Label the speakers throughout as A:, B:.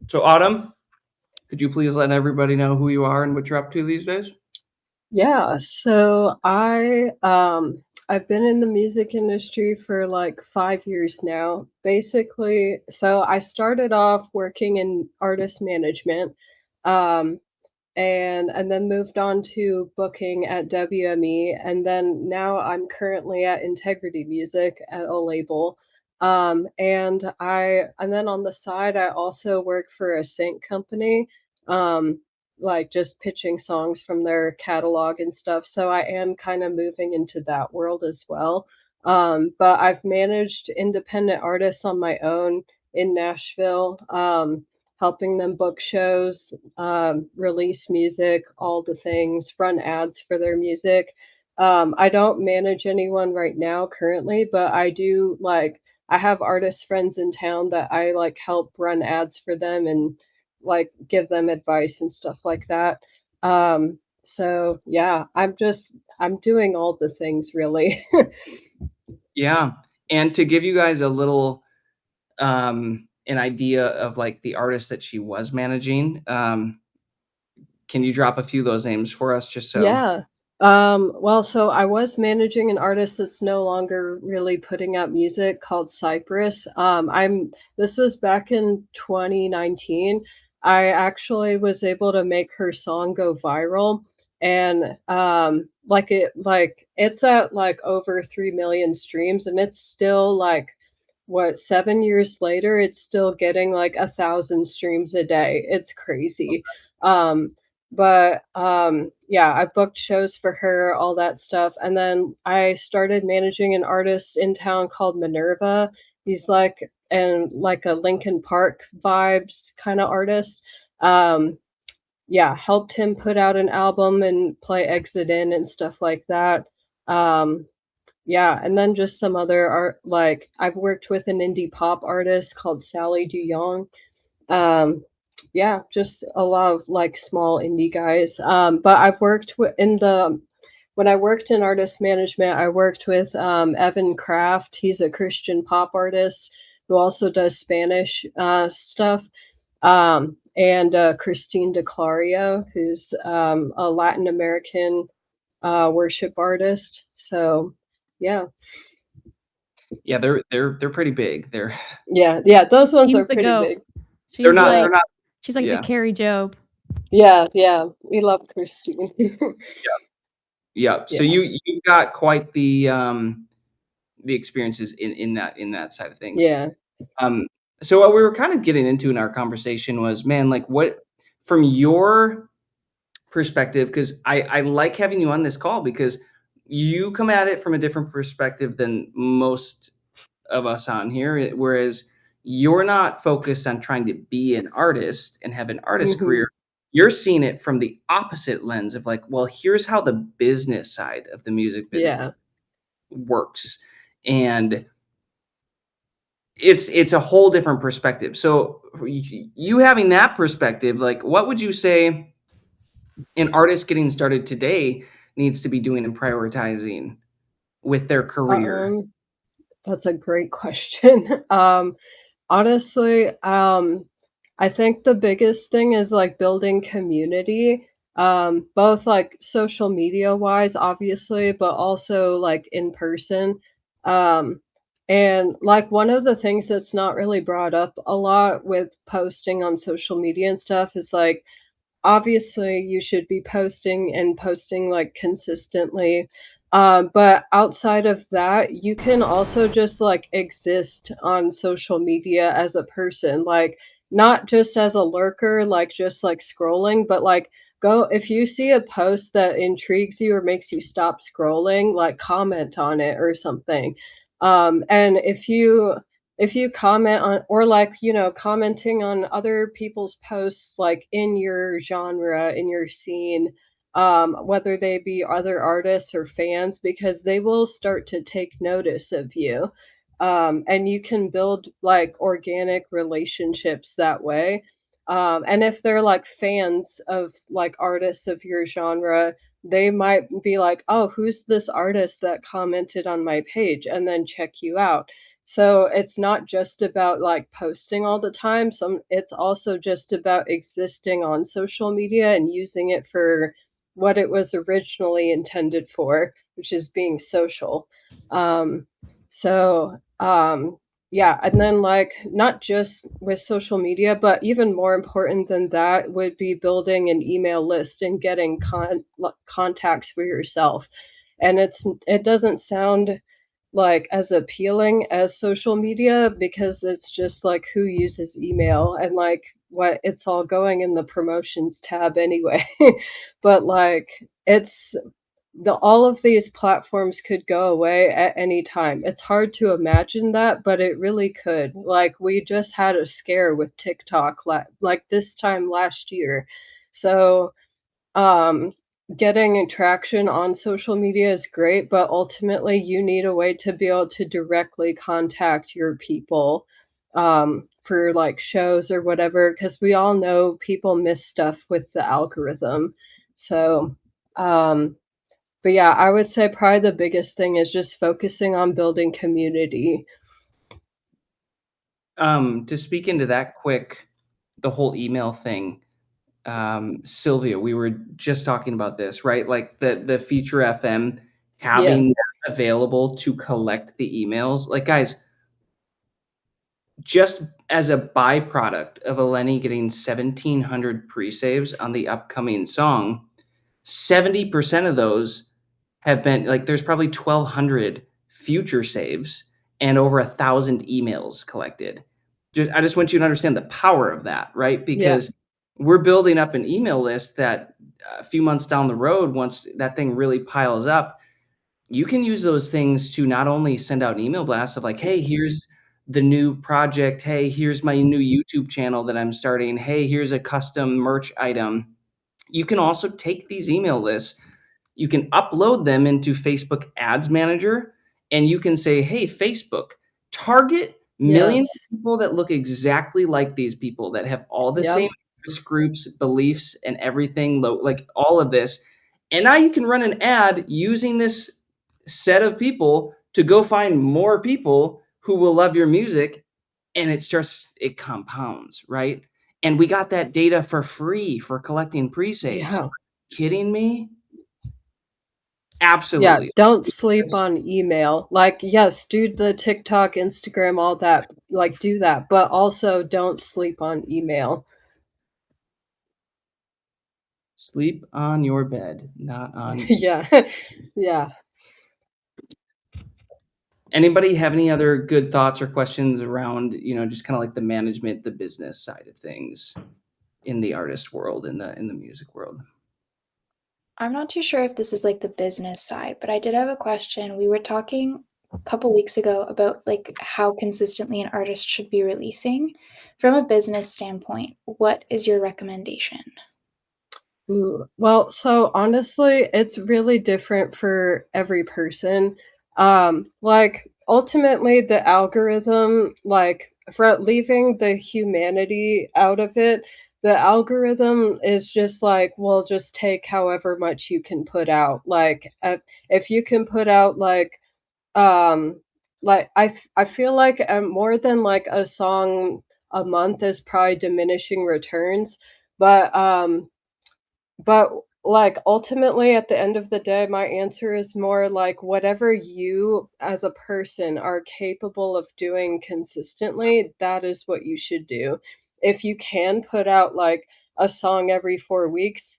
A: So, Autumn, could you please let everybody know who you are and what you're up to these days?
B: Yeah, so I've been in the music industry for like 5 years now. Basically, so I started off working in artist management, um, and then moved on to booking at WME, and then now I'm currently at Integrity Music at a label. And then on the side I also work for a sync company, um, like just pitching songs from their catalog and stuff. So I am kind of moving into that world as well. But I've managed independent artists on my own in Nashville. Helping them book shows, release music, all the things, run ads for their music. I don't manage anyone right now currently, but I do like I have artist friends in town that I like help run ads for them and like give them advice and stuff like that. So yeah, I'm doing all the things really.
A: Yeah. And to give you guys a little an idea of like the artist that she was managing, can you drop a few of those names for us just so?
B: Yeah. Well, so I was managing an artist that's no longer really putting out music called Cypress. I'm This was back in 2019. I actually was able to make her song go viral, and it's at like over 3 million streams, and it's still like what, 7 years later it's still getting like 1,000 streams a day. It's crazy. Yeah, I booked shows for her, all that stuff, and then I started managing an artist in town called Minerva. He's like a Linkin Park vibes kinda artist. Yeah, helped him put out an album and play Exit In and stuff like that. Um, yeah, and then just some other art, like, I've worked with an indie pop artist called Sally DuYoung. Um, yeah, just a lot of like small indie guys. But I've worked in the when I worked in artist management, I worked with Evan Kraft. He's a Christian pop artist who also does Spanish stuff. And Christine DeClario, who's a Latin American worship artist. So, yeah,
A: Yeah, they're pretty big. They're
B: yeah, those ones are
C: She's the
B: pretty
C: goat.
B: big.
A: they're
C: She's
A: not they're
B: Yeah,
C: like
A: not
C: she's like the
A: yeah.
C: Carrie Job.
B: yeah, we love Christine.
A: Yeah. So
B: Yeah,
A: you've got quite the experiences in that side of things.
B: yeah.
A: Um, so what we were kind of getting into in our conversation was, man, like what from your perspective, because I like having you on this call because you come at it from a different perspective than most of us on here. Whereas you're not focused on trying to be an artist and have an artist
B: Mhm.
A: career. You're seeing it from the opposite lens of like, well, here's how the business side of the music business
B: Yeah.
A: works. And it's a whole different perspective. So for you having that perspective, like what would you say an artist getting started today needs to be doing and prioritizing with their career?
B: Um, that's a great question. Honestly, I think the biggest thing is like building community, both like social media wise, obviously, but also like in person. Um, and like one of the things that's not really brought up a lot with posting on social media and stuff is like obviously you should be posting and posting like consistently, but outside of that you can also just like exist on social media as a person, like not just as a lurker, like just like scrolling, but like go if you see a post that intrigues you or makes you stop scrolling, like comment on it or something. And if you comment on, or like, commenting on other people's posts like in your genre, in your scene, whether they be other artists or fans, because they will start to take notice of you. And you can build like organic relationships that way. And if they're like fans of like artists of your genre, they might be like, oh, who's this artist that commented on my page, and then check you out. So it's not just about like posting all the time. It's also just about existing on social media and using it for what it was originally intended for, which is being social. Um, so yeah, and then like not just with social media, but even more important than that would be building an email list and getting contacts for yourself. And it doesn't sound like as appealing as social media because it's just like who uses email and like what it's all going in the promotions tab anyway. But like it's the all of these platforms could go away at any time. It's hard to imagine that, but it really could. Like we just had a scare with TikTok like this time last year. So um, getting traction on social media is great, but ultimately you need a way to be able to directly contact your people for like shows or whatever, because we all know people miss stuff with the algorithm. So, um, but yeah, I would say probably the biggest thing is just focusing on building community.
A: To speak into that quick, the whole email thing, Sylvia, we were just talking about this, right? Like the Feature FM
B: Yeah,
A: having that available to collect the emails. Like, guys, just as a byproduct of Eleni getting 1,700 pre-saves on the upcoming song, 70% of those have been like there's probably 1,200 future saves and over 1,000 emails collected. I just want you to understand the power of that, right?
B: yeah,
A: Because we're building up an email list that a few months down the road, once that thing really piles up, you can use those things to not only send out an email blast of like, hey, here's the new project. Hey, here's my new YouTube channel that I'm starting. Hey, here's a custom merch item. You can also take these email lists, you can upload them into Facebook Ads Manager, and you can say, hey, Facebook, target millions
B: yes,
A: of people that look exactly like these people that have all the same
B: yep,
A: interest groups, beliefs, and everything, like all of this. And now you can run an ad using this set of people to go find more people who will love your music. And it compounds, right? And we got that data for free for collecting pre-saves.
B: yeah.
A: Kidding me?
B: Yeah,
A: Absolutely.
B: don't sleep on email. Like, yes, do the TikTok, Instagram, all that. Like, do that, but also don't sleep on email.
A: Sleep on your bed, not on e
B: Yeah. Yeah.
A: Anybody have any other good thoughts or questions around, just kinda like the management, the business side of things in the artist world, in the music world?
C: I'm not too sure if this is like the business side, but I did have a question. We were talking a couple weeks ago about like how consistently an artist should be releasing. From a business standpoint, what is your recommendation?
B: Ooh, well, so honestly, it's really different for every person. Like ultimately the algorithm, like for leaving the humanity out of it, the algorithm is just like, well, just take however much you can put out. Like if you can put out um I feel like more than like a song a month is probably diminishing returns, but but, like, ultimately, at the end of the day, my answer is more like whatever you as a person are capable of doing consistently, that is what you should do. If you can put out, like, a song every 4 weeks,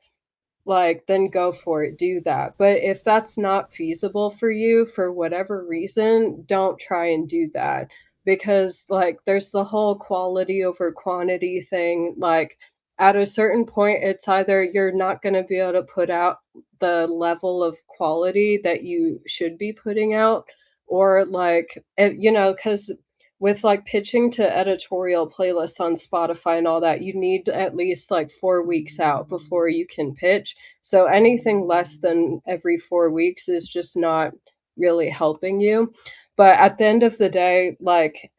B: like, then go for it, do that. But if that's not feasible for you for whatever reason, don't try and do that because, like, there's the whole quality over quantity thing. Like, at a certain point, it's either you're not gonna be able to put out the level of quality that you should be putting out, or, like, because with, like, pitching to editorial playlists on Spotify and all that, you need at least, like, 4 weeks out before you can pitch. So anything less than every 4 weeks is just not really helping you. But at the end of the day, like,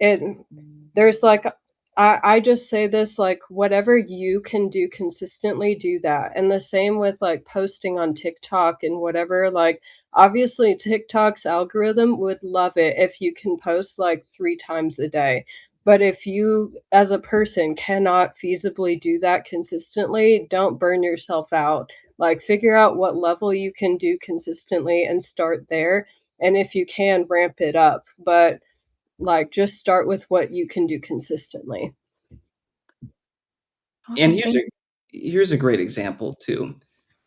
B: there's, like, I just say this, like, whatever you can do consistently, do that, and the same with, like, posting on TikTok and whatever, like, obviously, TikTok's algorithm would love it if you can post, like, 3 times a day, but if you, as a person, cannot feasibly do that consistently, don't burn yourself out, like, figure out what level you can do consistently and start there, and if you can, ramp it up, but like, just start with what you can do consistently.
A: And
C: Awesome, thanks.
A: here's a great example too.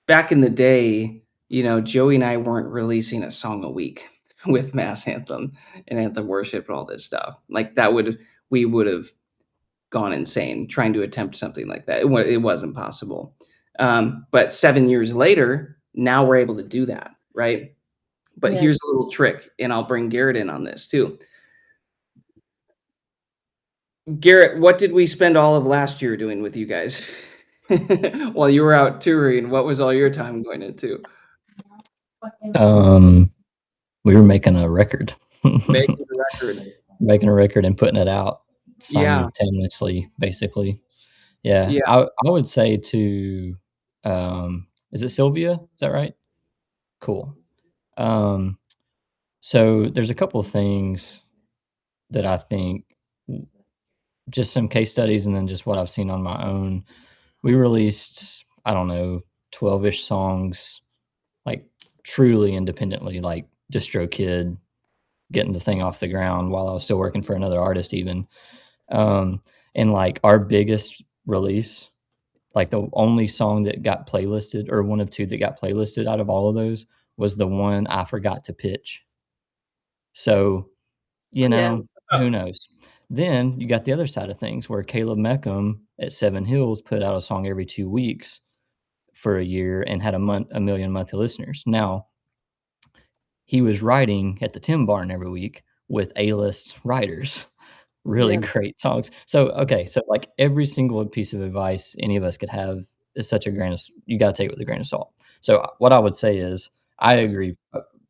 A: Back in the day, Joey and I weren't releasing a song a week with Mass Anthem and Anthem Worship and all this stuff. Like that we would have gone insane trying to attempt something like that. It wasn't possible. But 7 years later, now we're able to do that, right? But
B: Yeah.
A: here's a little trick, and I'll bring Garrett in on this too. Garrett, what did we spend all of last year doing with you guys? While you were out touring, what was all your time going into?
D: We were making a record.
A: Making the record.
D: Making a record and putting it out
A: Yeah.
D: simultaneously, basically. Yeah.
A: Yeah.
D: I would say to is it Sylvia? Is that right? Cool. So there's a couple of things that I think, just some case studies and then just what I've seen on my own. We released, I don't know, 12-ish songs, like truly independently, like DistroKid, getting the thing off the ground while I was still working for another artist even. And like our biggest release, like the only song that got playlisted, or one of two that got playlisted out of all of those, was the one I forgot to pitch. So,
B: Yeah.
D: who knows? Then you got the other side of things where Caleb Meckham at Seven Hills put out a song every 2 weeks for a year and had a million monthly listeners. Now, he was writing at the Tim Barn every week with A-list writers. Really
B: Yeah.
D: great songs. So, okay, so like every single piece of advice any of us could have is such a you got to take it with a grain of salt. So, what I would say is, I agree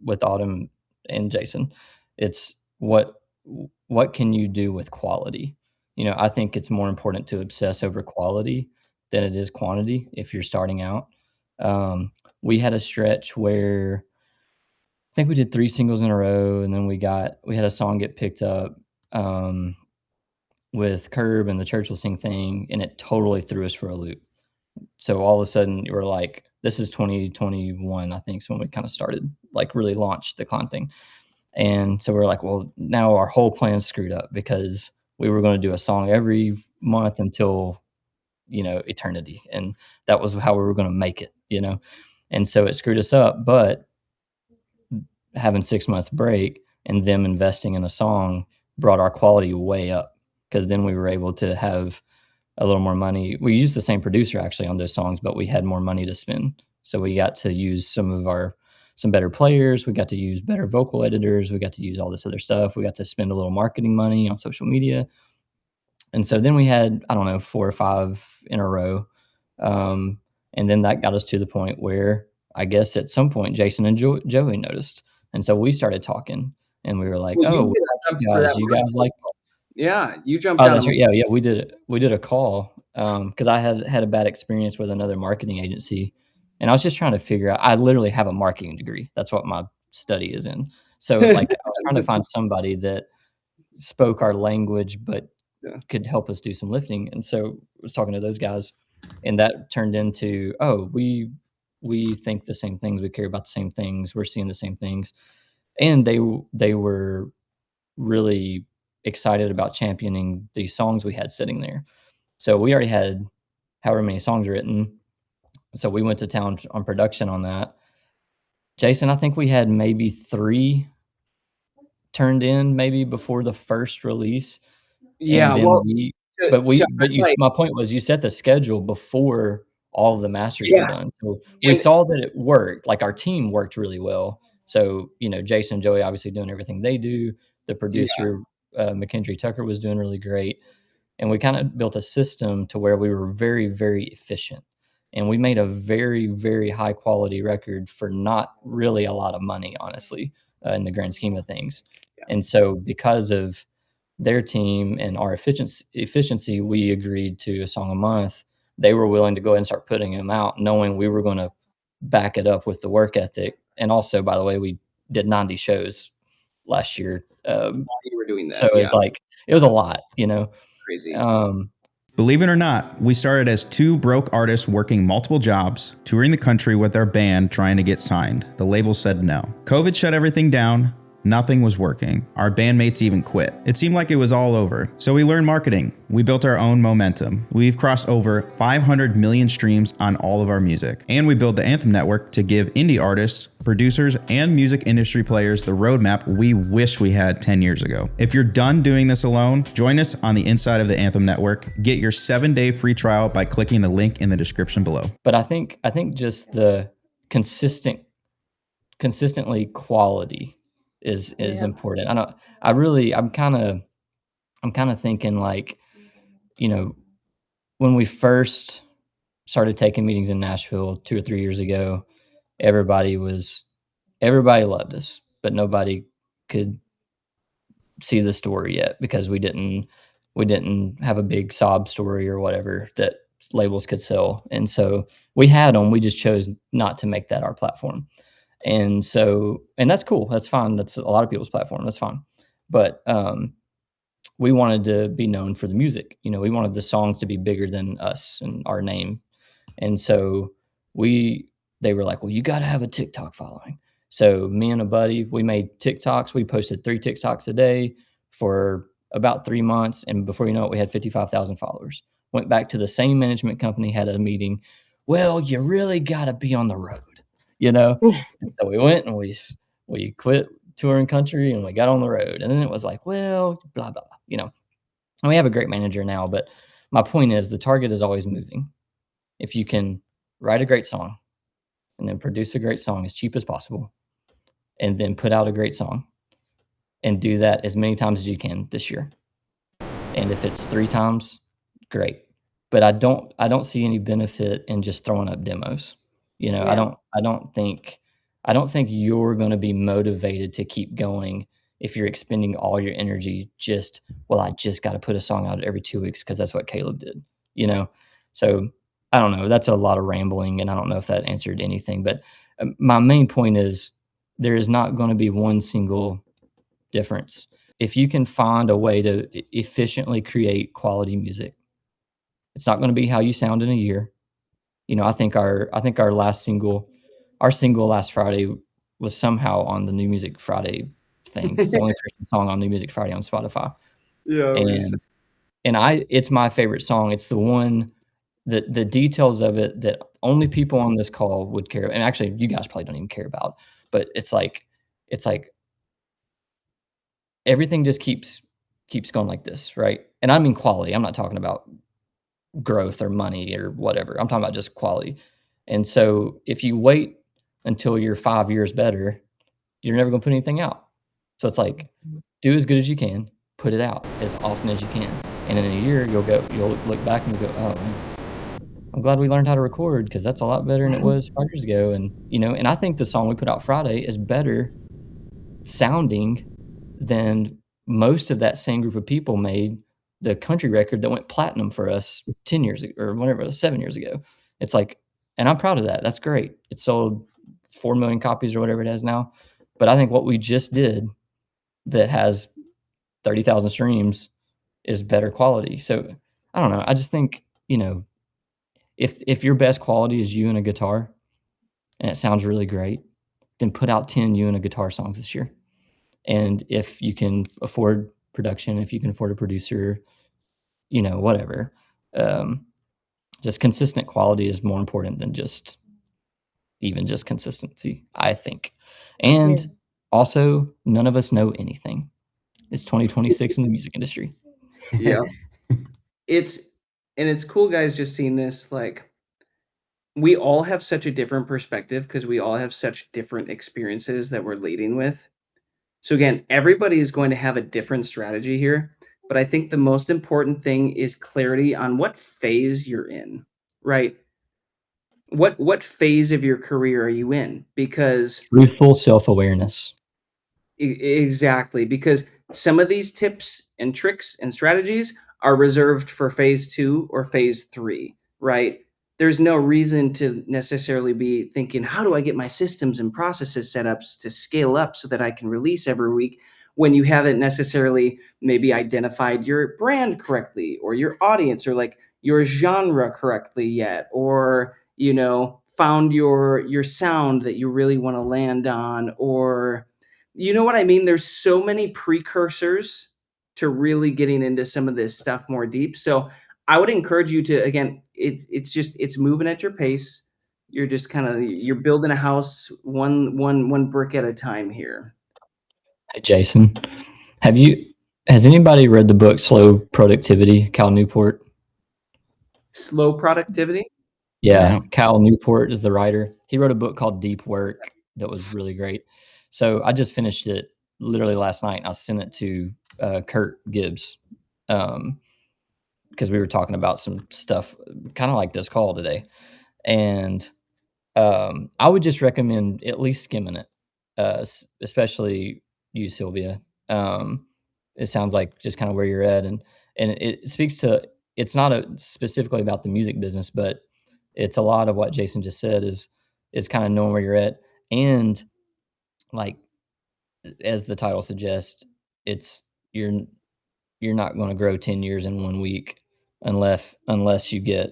D: with Autumn and Jason. It's what can you do with quality? I think it's more important to obsess over quality than it is quantity if you're starting out. We had a stretch where I think we did 3 singles in a row, and then we had a song get picked up, with Curb and the Church Will Sing thing, and it totally threw us for a loop. So all of a sudden, we're like, this is 2021, I think, is when we kind of started, like, really launched the Climb thing. And so we're like, well, now our whole plan's screwed up because we were going to do a song every month until, eternity. And that was how we were going to make it. And so it screwed us up. But having 6 months break and them investing in a song brought our quality way up, because then we were able to have a little more money. We used the same producer actually on those songs, but we had more money to spend. So we got to use some better players. We got to use better vocal editors. We got to use all this other stuff. We got to spend a little marketing money on social media. And so then we had, I don't know, 4 or 5 in a row. And then that got us to the point where I guess at some point Jason and Joey noticed. And so we started talking, and we were like,
A: Well,
D: oh,
A: you hit us up for that
D: you guys like,
A: Yeah, you jumped
D: oh,
A: out
D: that's
A: of
D: right. Yeah, we did a call, because I had a bad experience with another marketing agency, and I was just trying to figure out. I literally have a marketing degree. That's what my study is in. So, like, I was trying to find somebody that spoke our language, but
A: Yeah.
D: could help us do some lifting. And so I was talking to those guys, and that turned into, oh, we think the same things. We care about the same things. We're seeing the same things. And they were really excited about championing these songs we had sitting there. So we already had however many songs written. So we went to town on production on that. Jason, I think we had maybe 3 turned in maybe before the first release. And
A: Yeah,
D: then
A: well, to highlight
D: my point was, you set the schedule before all of the masters were
A: Yeah,
D: done. So we
A: and
D: saw that it worked. Like, our team worked really well. So, Jason and Joey obviously doing everything they do. The
A: yeah,
D: producer, McKendry Tucker, was doing really great. And we kind of built a system to where we were very, very efficient. And we made a very, very high quality record for not really a lot of money, honestly, in the grand scheme of things.
A: yeah.
D: And so because of their team and our efficiency, we agreed to a song a month. They were willing to go ahead and start putting them out, knowing we were going to back it up with the work ethic. And also, by the way, we did 90 shows last year.
A: While you were doing
D: So
A: that,
D: it's
A: yeah,
D: like, it was a lot, you know?
A: crazy.
E: Believe it or not, we started as two broke artists working multiple jobs, touring the country with our band trying to get signed. The label said no. COVID shut everything down. Nothing was working. Our bandmates even quit. It seemed like it was all over. So we learned marketing. We built our own momentum. We've crossed over 500 million streams on all of our music. And we built the Anthem Network to give indie artists, producers, and music industry players the roadmap we wish we had 10 years ago. If you're done doing this alone, join us on the inside of the Anthem Network. Get your 7-day free trial by clicking the link in the description below.
D: But I think just the consistently quality is important. I'm kind of thinking like, you know, when we first started taking meetings in Nashville 2 or 3 years ago, everybody loved us, but nobody could see the story yet because we didn't have a big sob story or whatever that labels could sell. And so we had them, we just chose not to make that our platform. And that's cool. That's fine. That's a lot of people's platform. That's fine. But we wanted to be known for the music. You know, we wanted the songs to be bigger than us and our name. And so they were like, well, you got to have a TikTok following. So me and a buddy, we made TikToks. We posted 3 TikToks a day for about 3 months. And before you know it, we had 55,000 followers. Went back to the same management company, had a meeting. Well, you really got to be on the road, you know? And so we went and we quit touring country and we got on the road. And then it was like, well, blah, blah, you know. And we have a great manager now, but my point is the target is always moving. If you can write a great song and then produce a great song as cheap as possible and then put out a great song and do that as many times as you can this year. And if it's 3 times, great. But I don't see any benefit in just throwing up demos. You know,
B: Yeah.
D: I don't think you're going to be motivated to keep going if you're expending all your energy just, well, I just got to put a song out every 2 weeks because that's what Caleb did, you know? So I don't know. That's a lot of rambling, and I don't know if that answered anything. But my main point is there is not going to be one single difference. If you can find a way to efficiently create quality music, it's not going to be how you sound in a year. You know, I think our last single, last Friday was somehow on the New Music Friday thing. It's the only Christian song on New Music Friday on Spotify.
A: Yeah,
D: It's my favorite song. It's the one that the details of it that only people on this call would care. And actually, you guys probably don't even care about. But it's like everything just keeps going like this, right? And I mean quality. I'm not talking about growth or money or whatever. I'm talking about just quality. And so if you wait until you're 5 years better, you're never going to put anything out. So it's like, do as good as you can, put it out as often as you can. And in a year, you'll look back and you'll go, oh, I'm glad we learned how to record because that's a lot better than it was 5 years ago. And, you know, and I think the song we put out Friday is better sounding than most of that same group of people made the country record that went platinum for us 10 years ago, or whatever, it was 7 years ago. It's like, and I'm proud of that. That's great. It sold 4 million copies or whatever it has now. But I think what we just did that has 30,000 streams is better quality. So I don't know. I just think, you know, if your best quality is you and a guitar and it sounds really great, then put out 10 you and a guitar songs this year. And if you can afford production, if you can afford a producer, you know, whatever, just consistent quality is more important than just consistency, I think. And also, none of us know anything. It's 2026 in the music industry.
A: Yeah. It's cool, guys, just seeing this. Like, we all have such a different perspective because we all have such different experiences that we're leading with. So again, everybody is going to have a different strategy here, but I think the most important thing is clarity on what phase you're in, right? What phase of your career are you in? Because
D: Truthful self-awareness.
A: exactly, because some of these tips and tricks and strategies are reserved for phase 2 or phase 3, right? There's no reason to necessarily be thinking, how do I get my systems and processes set up to scale up so that I can release every week, when you haven't necessarily maybe identified your brand correctly, or your audience, or like your genre correctly yet, or found your sound that you really want to land on, or you know what I mean? There's so many precursors to really getting into some of this stuff more deep. So I would encourage you to, again, it's moving at your pace. You're just you're building a house one brick at a time here.
D: Hey, Jason, has anybody read the book Slow Productivity, Cal Newport?
A: Slow productivity?
D: Yeah,
E: No.
D: Cal Newport is the writer. He wrote a book called Deep Work that was really great. So I just finished it literally last night. I sent it to Kurt Gibbs because we were talking about some stuff kind of like this call today. And I would just recommend at least skimming it, especially you, Sylvia. It sounds like just kind of where you're at, and it speaks to. It's not specifically about the music business, but it's a lot of what Jason just said is kind of knowing where you're at, and like as the title suggests, it's you're not going to grow 10 years in 1 week unless you get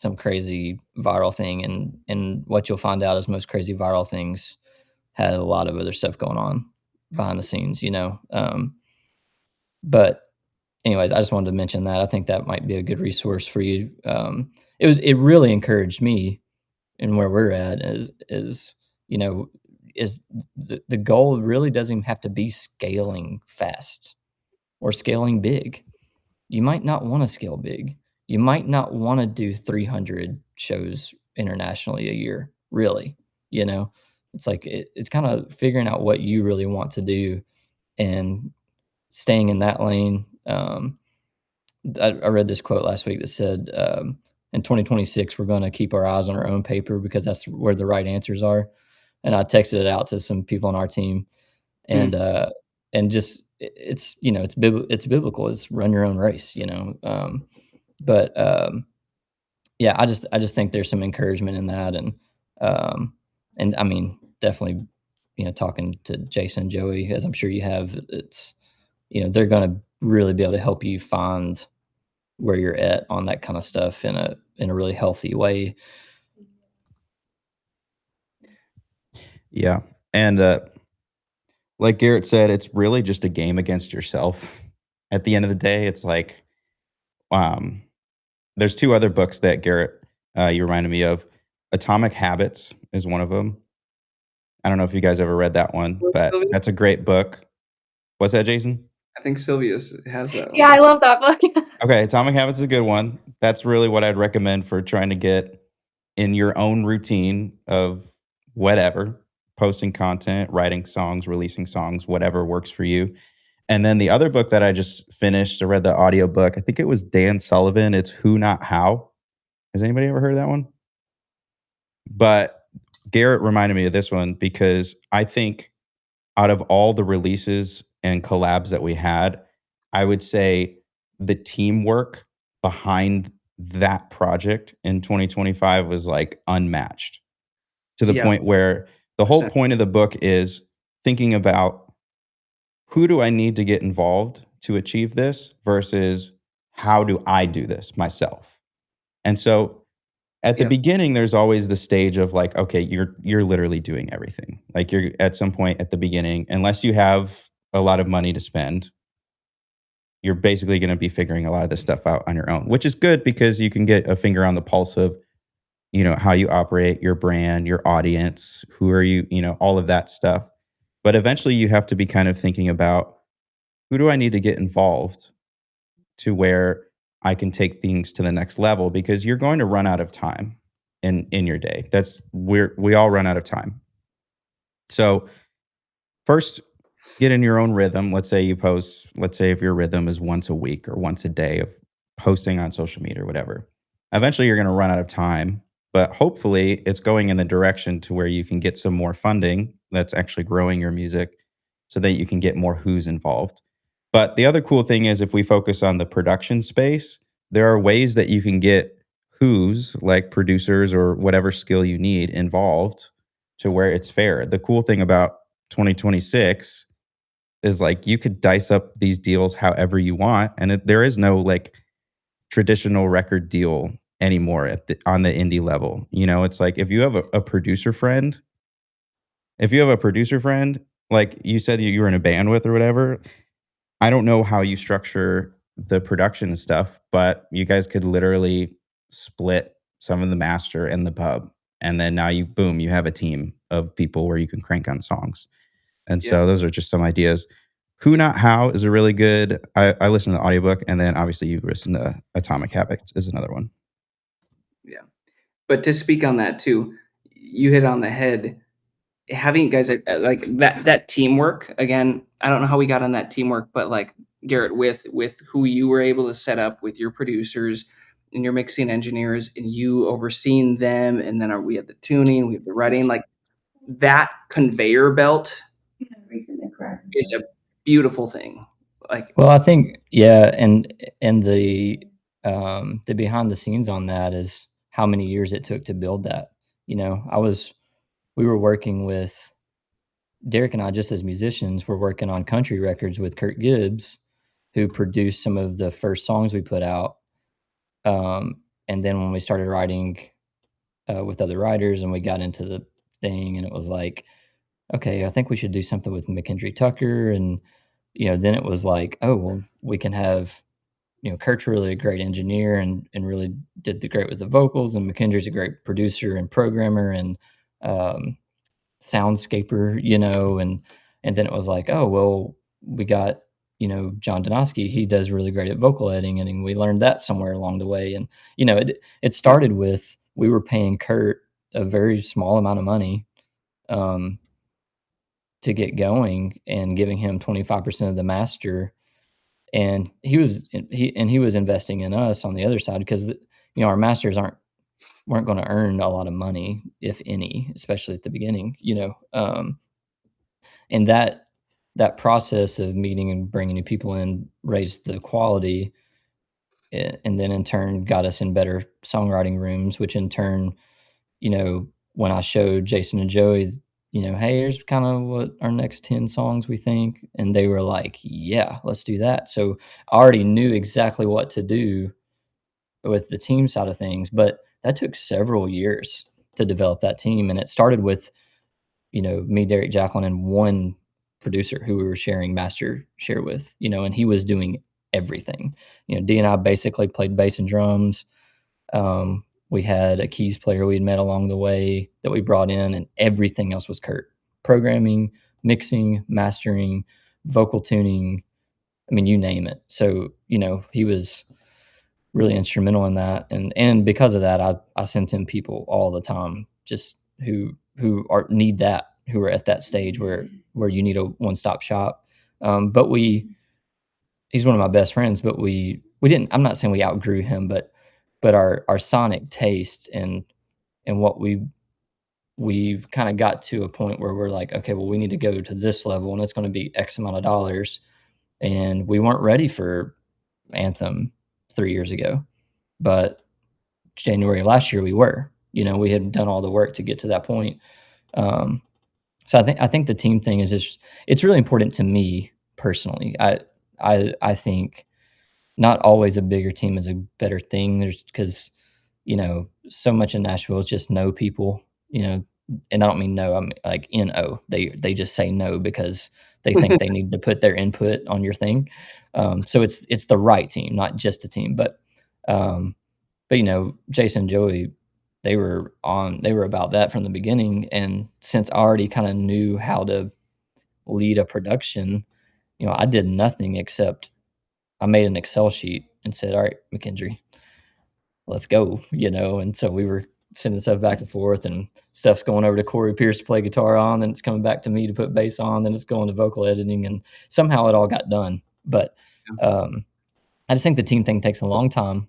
D: some crazy viral thing, and what you'll find out is most crazy viral things had a lot of other stuff going on behind the scenes, but anyways, I just wanted to mention that. I think that might be a good resource for you. It really encouraged me in where we're at you know is the goal really doesn't even have to be scaling fast or scaling big. You might not want to scale big. You might not want to do 300 shows internationally a year, really. It's like it's kind of figuring out what you really want to do and staying in that lane. I read this quote last week that said, in 2026, we're going to keep our eyes on our own paper because that's where the right answers are. And I texted it out to some people on our team, and just it's biblical. It's run your own race, but yeah, I just think there's some encouragement in that, and I mean, definitely, talking to Jason and Joey, as I'm sure you have, it's they're going to really be able to help you find where you're at on that kind of stuff in a really healthy way.
E: Yeah. And like Garrett said, it's really just a game against yourself. At the end of the day, it's like, there's two other books that Garrett, you reminded me of. Atomic Habits is one of them. I don't know if you guys ever read that one, but that's a great book. What's that, Jason?
A: I think Sylvia has that one.
C: Yeah, I love that book.
E: Okay, Atomic Habits is a good one. That's really what I'd recommend for trying to get in your own routine of whatever, posting content, writing songs, releasing songs, whatever works for you. And then the other book that I just finished, I read the audiobook. I think it was Dan Sullivan. It's Who Not How. Has anybody ever heard of that one? But Garrett reminded me of this one because I think out of all the releases and collabs that we had, I would say the teamwork behind that project in 2025 was like unmatched, to the point where the whole point of the book is thinking about who do I need to get involved to achieve this versus how do I do this myself. And so at the beginning, there's always the stage of like, okay, you're literally doing everything. Like you're at some point at the beginning, unless you have a lot of money to spend, you're basically going to be figuring a lot of this stuff out on your own, which is good because you can get a finger on the pulse of, how you operate, your brand, your audience, who are you, all of that stuff. But eventually you have to be kind of thinking about who do I need to get involved to where I can take things to the next level, because you're going to run out of time in your day. We all run out of time. So first, get in your own rhythm. Let's say if your rhythm is once a week or once a day of posting on social media or whatever. Eventually you're going to run out of time, but hopefully it's going in the direction to where you can get some more funding that's actually growing your music so that you can get more who's involved. But the other cool thing is if we focus on the production space, there are ways that you can get who's like producers or whatever skill you need involved to where it's fair. The cool thing about 2026 is like you could dice up these deals however you want, and there is no like traditional record deal anymore on the indie level. You know, it's like if you have a producer friend, if you have a producer friend, like you said you were in a band with or whatever, I don't know how you structure the production stuff, but you guys could literally split some of the master and the pub. And then now you, boom, you have a team of people where you can crank on songs. And
A: Yeah.
E: so those are just some ideas. Who Not How is a really good, I listen to the audiobook, and then obviously you listen to Atomic Habits is another one.
A: Yeah. But to speak on that too, you hit on the head. Having guys like that teamwork again. I don't know how we got on that teamwork, but like Garrett, with who you were able to set up with your producers and your mixing engineers, and you overseeing them, and then we have the tuning, we have the writing, like that conveyor belt is a beautiful thing. Like,
D: Well, I think, yeah, and the behind the scenes on that is how many years it took to build that. You know, we were working with Derek and I, just as musicians, were working on country records with Kurt Gibbs, who produced some of the first songs we put out. And then when we started writing with other writers and we got into the thing, and it was like, okay, I think we should do something with McKendry Tucker. And, then it was like, oh, well, we can have, Kurt's really a great engineer and really did the great with the vocals. And McKendry's a great producer and programmer and soundscaper, and then it was like, oh, well, we got, John Donosky, he does really great at vocal editing. And we learned that somewhere along the way. And, it started with, we were paying Kurt a very small amount of money to get going and giving him 25% of the master. And he was investing in us on the other side because, our masters weren't going to earn a lot of money, if any, especially at the beginning, and that process of meeting and bringing new people in raised the quality, and then in turn got us in better songwriting rooms, which in turn, when I showed Jason and Joey, hey, here's kind of what our next 10 songs we think, and they were like, yeah, let's do that. So I already knew exactly what to do with the team side of things, but that took several years to develop that team. And it started with, me, Derek, Jacqueline, and one producer who we were sharing master share with, and he was doing everything. D and I basically played bass and drums. We had a keys player we had met along the way that we brought in, and everything else was Kurt. Programming, mixing, mastering, vocal tuning. I mean, you name it. So, he was really instrumental in that. And because of that, I sent him people all the time, just who need that, who are at that stage where you need a one-stop shop. But he's one of my best friends, but we didn't, I'm not saying we outgrew him, but our sonic taste and what we kind of got to a point where we're like, okay, well, we need to go to this level and it's going to be X amount of dollars. And we weren't ready for Anthem 3 years ago, but January of last year we were. We had done all the work to get to that point. So I think the team thing is just, it's really important to me personally. I think not always a bigger team is a better thing. There's because, so much in Nashville is just know people, and I don't mean no, I'm like NO. They just say no because they think they need to put their input on your thing. So it's the right team, not just a team. But Jason and Joey, they were about that from the beginning. And since I already kind of knew how to lead a production, I did nothing except I made an Excel sheet and said, all right, McKendry, let's go, and so we were sending stuff back and forth, and stuff's going over to Corey Pierce to play guitar on, and it's coming back to me to put bass on, then it's going to vocal editing, and somehow it all got done. But I just think the team thing takes a long time,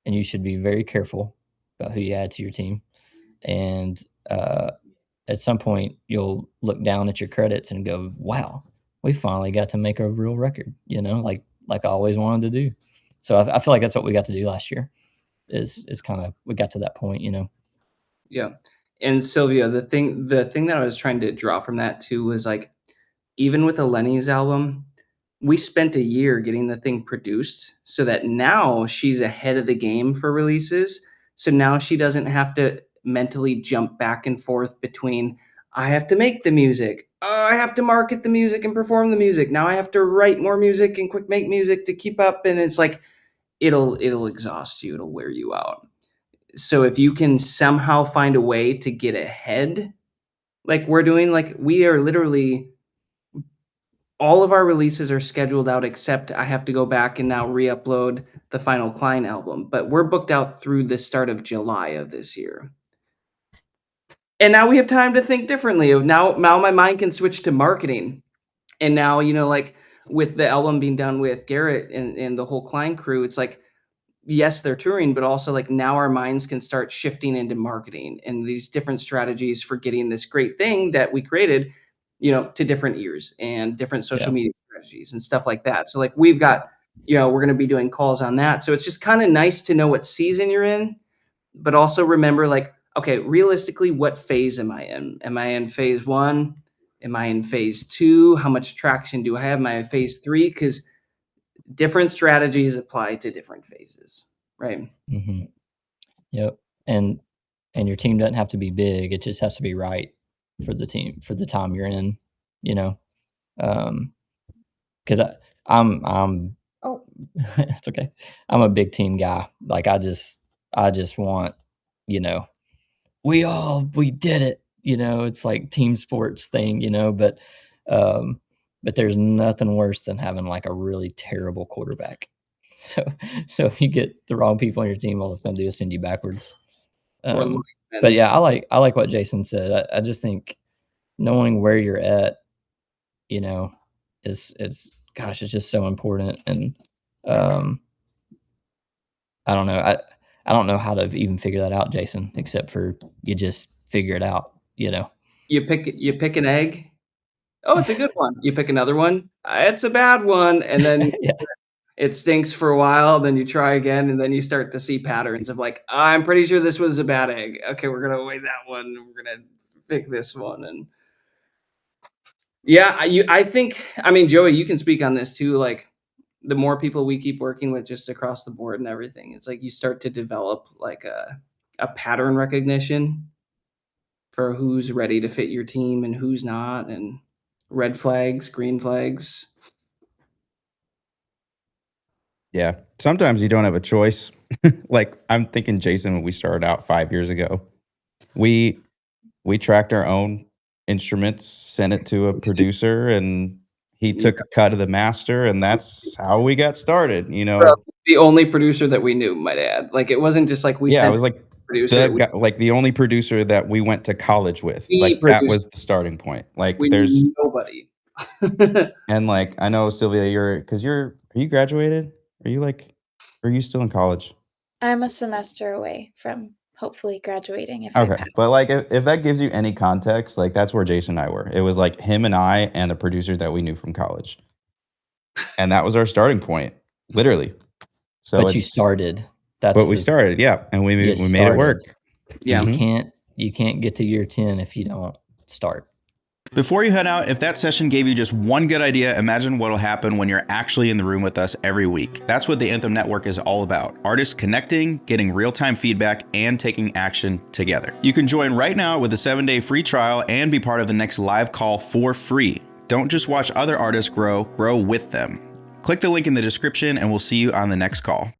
D: and you should be very careful about who you add to your team. And at some point, you'll look down at your credits and go, wow, we finally got to make a real record, like I always wanted to do. So I feel like that's what we got to do last year is kind of, we got to that point,
A: Yeah. And Sylvia, the thing that I was trying to draw from that too was like, even with a Lenny's album, we spent a year getting the thing produced so that now she's ahead of the game for releases. So now she doesn't have to mentally jump back and forth between, I have to make the music, I have to market the music and perform the music. Now I have to write more music and quick make music to keep up. And it's like, it'll exhaust you, it'll wear you out. So if you can somehow find a way to get ahead, like we're doing, like we are literally all of our releases are scheduled out except I have to go back and now re-upload the final Klein album, but we're booked out through the start of July of this year. And now we have time to think differently. Now my mind can switch to marketing. And now, like with the album being done with Garrett and the whole Klein crew, it's like, yes, they're touring, but also like now our minds can start shifting into marketing and these different strategies for getting this great thing that we created, to different ears and different social
D: Yeah.
A: media strategies and stuff like that. So like we've got, we're going to be doing calls on that. So it's just kind of nice to know what season you're in, but also remember like, okay, realistically, what phase am I in? Am I in phase 1? Am I in phase 2? How much traction do I have? Am I in phase 3? Because different strategies apply to different phases, right?
D: Mm-hmm. Yep. And your team doesn't have to be big. It just has to be right for the team, for the time you're in, because I'm oh, it's okay. I'm a big team guy. Like I just want, we did it, it's like team sports thing, but there's nothing worse than having like a really terrible quarterback. So if you get the wrong people on your team, all it's gonna do is send you backwards.
A: Or
D: But yeah, I like what Jason said. I just think knowing where you're at, is gosh, it's just so important. And I don't know. I don't know how to even figure that out, Jason, except for you just figure it out,
A: you pick an egg. Oh, it's a good one. You pick another one. It's a bad one, and then
D: Yeah.
A: it stinks for a while. Then you try again, and then you start to see patterns of like, I'm pretty sure this was a bad egg. Okay, we're gonna weigh that one. We're gonna pick this one, and yeah, I think. I mean, Joey, you can speak on this too. Like, the more people we keep working with, just across the board and everything, it's like you start to develop like a pattern recognition for who's ready to fit your team and who's not, and red flags, green flags.
E: Yeah. Sometimes you don't have a choice. Like I'm thinking Jason, when we started out 5 years ago, we tracked our own instruments, sent it to a producer, and he took a cut of the master, and that's how we got started,
A: Well, the only producer that we knew, might add. Like it wasn't just like we
E: Yeah, it
A: sent
E: was like
A: a producer.
E: like the only producer that we went to college with.
A: We
E: Like that
A: produced.
E: was the starting point. Like
A: We
E: there's
A: knew nobody.
E: and like I know Sylvia, are you graduated? Are you still in college?
C: I'm a semester away from hopefully graduating if I
E: Okay.
C: pass.
E: But like if that gives you any context, like that's where Jason and I were. It was like him and I and a producer that we knew from college. And that was our starting point, literally. So
D: But you started. That's
E: but we started, yeah, and we made it work.
A: Yeah.
D: You can't get to year 10 if you don't start.
E: Before you head out, if that session gave you just one good idea, imagine what'll happen when you're actually in the room with us every week. That's what the Anthem Network is all about. Artists connecting, getting real-time feedback, and taking action together. You can join right now with a 7-day free trial and be part of the next live call for free. Don't just watch other artists grow with them. Click the link in the description and we'll see you on the next call.